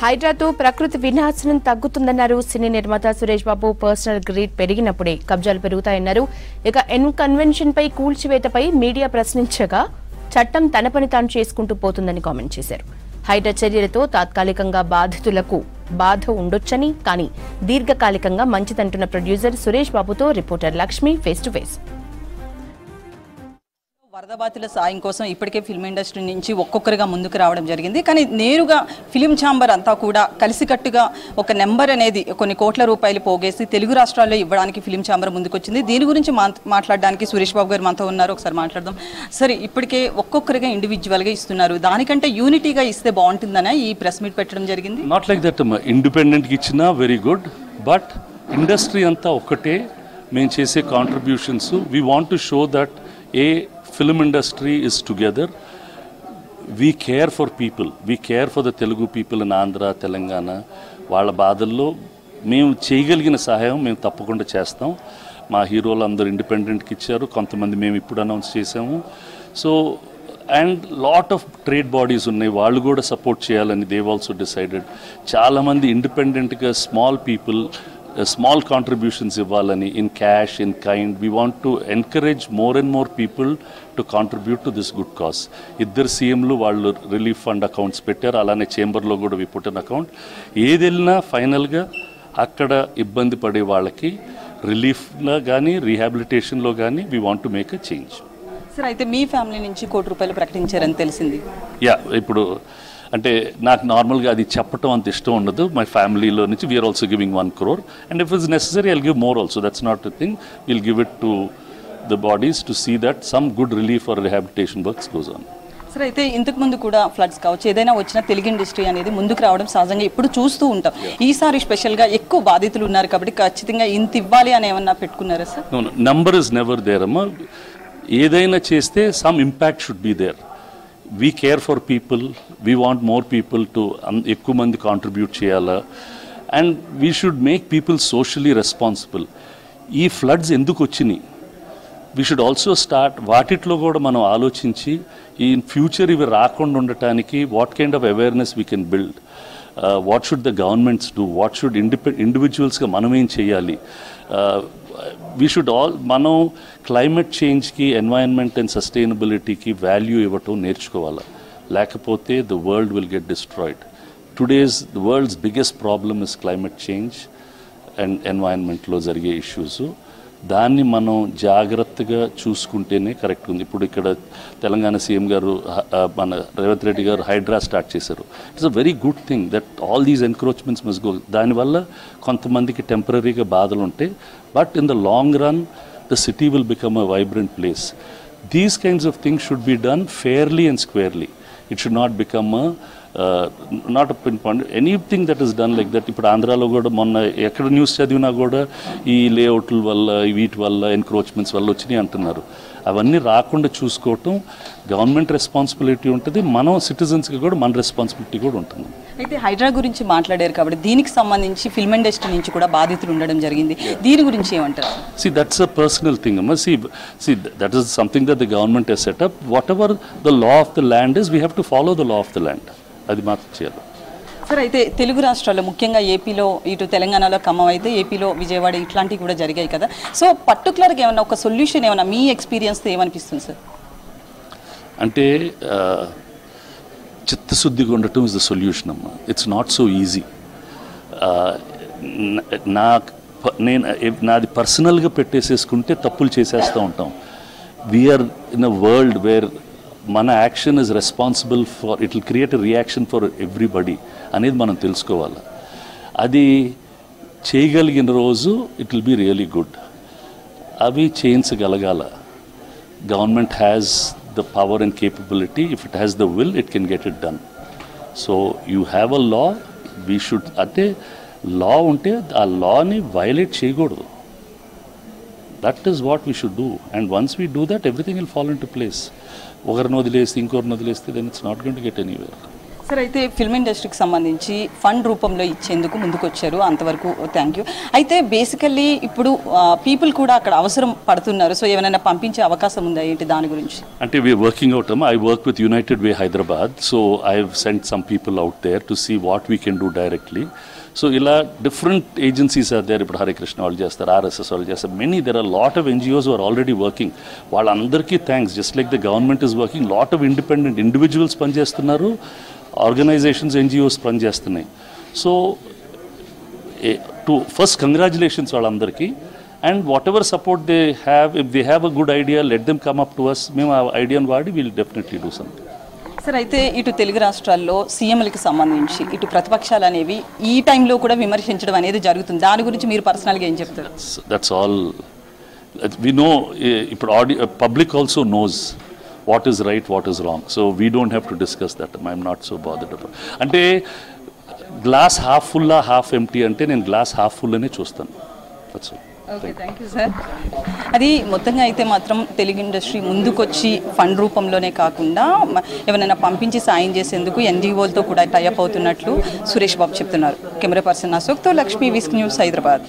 హైడ్రాతో ప్రకృతి వినాశనం తగ్గుతుందన్నారు సినీ నిర్మాత సురేష్ బాబు. పర్సనల్ గ్రీడ్ పెరిగినప్పుడే కబ్జాలు పెరుగుతాయన్నారు. ఇక కన్వెన్షన్ పై కూల్చివేతపై మీడియా ప్రశ్నించగా చట్టం తన పని తాను చేసుకుంటూ పోతుందని కామెంట్ చేశారు. హైడ్రా చర్యలతో తాత్కాలికంగా బాధితులకు బాధ ఉండొచ్చని, కానీ దీర్ఘకాలికంగా మంచిదంటున్న ప్రొడ్యూసర్ సురేష్ బాబుతో reporter Lakshmi face to face. వరద బాధితుల సాయం కోసం ఇప్పటికే ఫిల్మ్ ఇండస్ట్రీ నుంచి ఒక్కొక్కరిగా ముందుకు రావడం జరిగింది. కానీ నేరుగా ఫిలిం ఛాంబర్ అంతా కూడా కలిసికట్టుగా ఒక నెంబర్ అనేది కొన్ని కోట్ల రూపాయలు పోగేసి తెలుగు రాష్ట్రాల్లో ఇవ్వడానికి ఫిలిం ఛాంబర్ ముందుకొచ్చింది. దీని గురించి మాట్లాడడానికి సురేష్ బాబు గారు మనతో ఉన్నారు. ఒకసారి మాట్లాడదాం. సరే, ఇప్పటికే ఒక్కొక్కరిగా ఇండివిజువల్గా ఇస్తున్నారు, దానికంటే యూనిటీగా ఇస్తే బాగుంటుందనే ఈ ప్రెస్ మీట్ పెట్టడం జరిగింది. నాట్ లైక్ దట్ ఇండిపెండెంట్కి ఇచ్చినా వెరీ గుడ్, బట్ ఇండస్ట్రీ అంతా ఒక్కటే. మేము చేసే contributions we want to show that film industry is together. We care for people. We care for the Telugu people in Andhra, Telangana. వాళ్ళ బాధల్లో మేము చేయగలిగిన సహాయం మేము తప్పకుండా చేస్తాం. మా హీరోలు అందరూ ఇండిపెండెంట్కి ఇచ్చారు, కొంతమంది మేము ఇప్పుడు అనౌన్స్ చేసాము. So and lot of trade bodies ఉన్నాయి, వాళ్ళు కూడా సపోర్ట్ చేయాలని దేవ్ ఆల్సో డిసైడెడ్. చాలామంది ఇండిపెండెంట్గా స్మాల్ పీపుల్ small contributions ఇవ్వాలని in cash, in kind. We want to encourage more and more people to contribute to this good cause. ఇద్దరు సీఎంలు వాళ్ళు రిలీఫ్ ఫండ్ అకౌంట్స్ పెట్టారు, అలానే చేంబర్లో కూడా వి పుట్ అన్ అకౌంట్. ఏది వెళ్ళినా ఫైనల్గా అక్కడ ఇబ్బంది పడే వాళ్ళకి రిలీఫ్లో కానీ రీహాబిలిటేషన్లో కానీ we want to make a change. Sir, అయితే మీ ఫ్యామిలీ నుంచి ₹1 కోటి ప్రకటించారని తెలిసింది. ఇప్పుడు అంటే నాకు నార్మల్గా అది చెప్పటం అంత ఇష్టం ఉండదు. మై ఫ్యామిలీలో నుంచి we are also giving 1 crore, and if it's necessary I'll give more also. That's not a thing. Will give it to the bodies to see that some good relief or rehabilitation works goes on. Sir, అయితే ఇంతకుముందు కూడా floods కావచ్చు, ఏదైనా వచ్చినా Telugu industry అనేది ముందుకు రావడం సహజంగా ఇప్పుడు చూస్తూ ఉంటాం. ఈసారి స్పెషల్గా ఎక్కువ బాధితులు ఉన్నారు కాబట్టి ఖచ్చితంగా ఇంత ఇవ్వాలి అని ఏమన్నా పెట్టుకున్నారా sir? Number is never there అమ్మా. ఏదైనా చేస్తే some impact should be there. We care for people. We want more people to ఎక్కువ మంది కాంట్రిబ్యూట్ చేయాలా, and we should make people socially responsible. ఈ ఫ్లడ్స్ ఎందుకు వచ్చినాయి, వీ షుడ్ ఆల్సో స్టార్ట్ వాటిట్లో కూడా మనం ఆలోచించి ఇన్ ఫ్యూచర్ ఇవి రాకుండా ఉండటానికి what kind of awareness we can build, what should the governments do, what should ఇండివిజువల్స్గా మనం ఏం చేయాలి. వీ షుడ్ మనం క్లైమేట్ చేంజ్కి, ఎన్వైరన్మెంట్ అండ్ సస్టైనబిలిటీకి వాల్యూ ఇవ్వటం నేర్చుకోవాలి. లేకపోతే the world will get destroyed. The world's biggest problem is climate change and ఎన్వైరన్మెంట్లో జరిగే ఇష్యూస్. దాన్ని మనం జాగ్రత్తగా చూసుకుంటేనే కరెక్ట్ ఉంది. ఇప్పుడు ఇక్కడ తెలంగాణ సీఎం గారు మన రేవంత్ రెడ్డి గారు హైడ్రా స్టార్ట్ చేశారు. It's a very good thing that all these encroachments must go. దానివల్ల కొంతమందికి టెంపరీగా బాధలు ఉంటాయి, but in the long run the city will become a vibrant place. These kinds of things should be done fairly and squarely. It should not become not pin point anything that is done like that. ఇప్పుడు ఆంధ్రాలో కూడా మొన్న ఎక్కడ news చదివినా కూడా ఈ లేఅవుట్ల వల్ల, వీటి వల్ల, ఎన్క్రోచ్మెంట్స్ వల్ల వచ్చినాయి అంటున్నారు. అవన్నీ రాకుండా చూసుకోవటం గవర్నమెంట్ రెస్పాన్సిబిలిటీ ఉంటుంది, మనం సిటిజన్స్కి కూడా మన రెస్పాన్సిబిలిటీ కూడా ఉంటుంది. అయితే హైడ్రా గురించి మాట్లాడారు కాబట్టి దీనికి సంబంధించి ఫిల్మ్ ఇండస్ట్రీ నుంచి కూడా బాధితులు ఉండడం జరిగింది. దీని గురించి ఏమంటారు? See, that's a personal thing. See, that is something that the government has set up. Whatever the law of the land is, we have to follow the law of the land. అది మాత్రం చేయాలి. Sir, అయితే తెలుగు రాష్ట్రాల్లో ముఖ్యంగా ఏపీలో, ఇటు తెలంగాణలో ఖమ్మం, అయితే ఏపీలో విజయవాడ ఇట్లాంటివి కూడా జరిగాయి కదా. సో పర్టికులర్గా ఏమన్నా ఒక సొల్యూషన్ ఏమన్నా మీ ఎక్స్పీరియన్స్తో ఏమనిపిస్తుంది సార్? అంటే చిత్తశుద్ధిగా ఉండటం ఇస్ ద సొల్యూషన్ అమ్మా. It's not so easy. నాది పర్సనల్గా పెట్టేసేసుకుంటే తప్పులు చేసేస్తూ ఉంటాం. We are in a world where మన action is responsible for, it will create a reaction for everybody అనేది మనం తెలుసుకోవాలి. అది చేయగలిగిన రోజు it will be really good. అవి చేయించగలగాల. Government has the power and capability. If it has the will, it can get it done. So you have a law, we should, ante law unte aa law ni violate cheyagodu. That is what we should do, and once we do that, everything will fall into place. Ogarnu odilesti inkornu odilesti, then it's not going to get anywhere. Sir అయితే film ఇండస్ట్రీకి సంబంధించి fund రూపంలో ఇచ్చేందుకు ముందుకొచ్చారు, అంతవరకు thank you. అయితే basically ఇప్పుడు people కూడా అక్కడ అవసరం పడుతున్నారు, సో ఏమైనా పంపించే అవకాశం ఉందా ఏంటి దాని గురించి? అంటే వీఆర్ వర్కింగ్ అవుట్ అమ్మా. I work with United Way Hyderabad, so I have sent some people out there to see what we can do directly. So ఇలా డిఫరెంట్ ఏజెన్సీస్ ఆర్ దేర్. ఇప్పుడు హరికృష్ణ వాళ్ళు చేస్తారు, ఆర్ఎస్ఎస్ వాళ్ళు చేస్తారు, many there are lot of NGOs are already working. వాళ్ళందరికీ thanks. Just like the government is working, lot of independent individuals పనిచేస్తున్నారు, organisations NGOs పనిచేస్తున్నాయి. So to first congratulations వాళ్ళందరికీ. And whatever support they have, if they have a good idea, let them come up to us. మేము ఆ ఐడియాను వాడి will definitely do something. Sir అయితే ఇటు తెలుగు రాష్ట్రాల్లో సీఎంలకు సంబంధించి ఇటు ప్రతిపక్షాలు అనేవి ఈ టైంలో కూడా విమర్శించడం అనేది జరుగుతుంది, దాని గురించి మీరు పర్సనల్గా ఏం చెప్తారు? That's all. వి నో, ఇప్పుడు public also knows what is right, what is wrong. So we don't have to discuss that. I'm not so bothered about. అంటే glass half full half empty అంటే నేను గ్లాస్ హాఫ్ ఫుల్ అనే చూస్తాను. That's all. Okay, thank you sir. అది మొత్తంగా అయితే మాత్రం Telugu industry ముందుకొచ్చి ఫండ్ రూపంలోనే కాకుండా ఎవరైనా పంపించి సాయం చేసేందుకు NGOలతో కూడా టైఅప్ అవుతున్నట్లు సురేష్ బాబు చెప్తున్నారు. కెమెరా పర్సన్ అశోక్తో లక్ష్మీ, విస్క్ న్యూస్, హైదరాబాద్.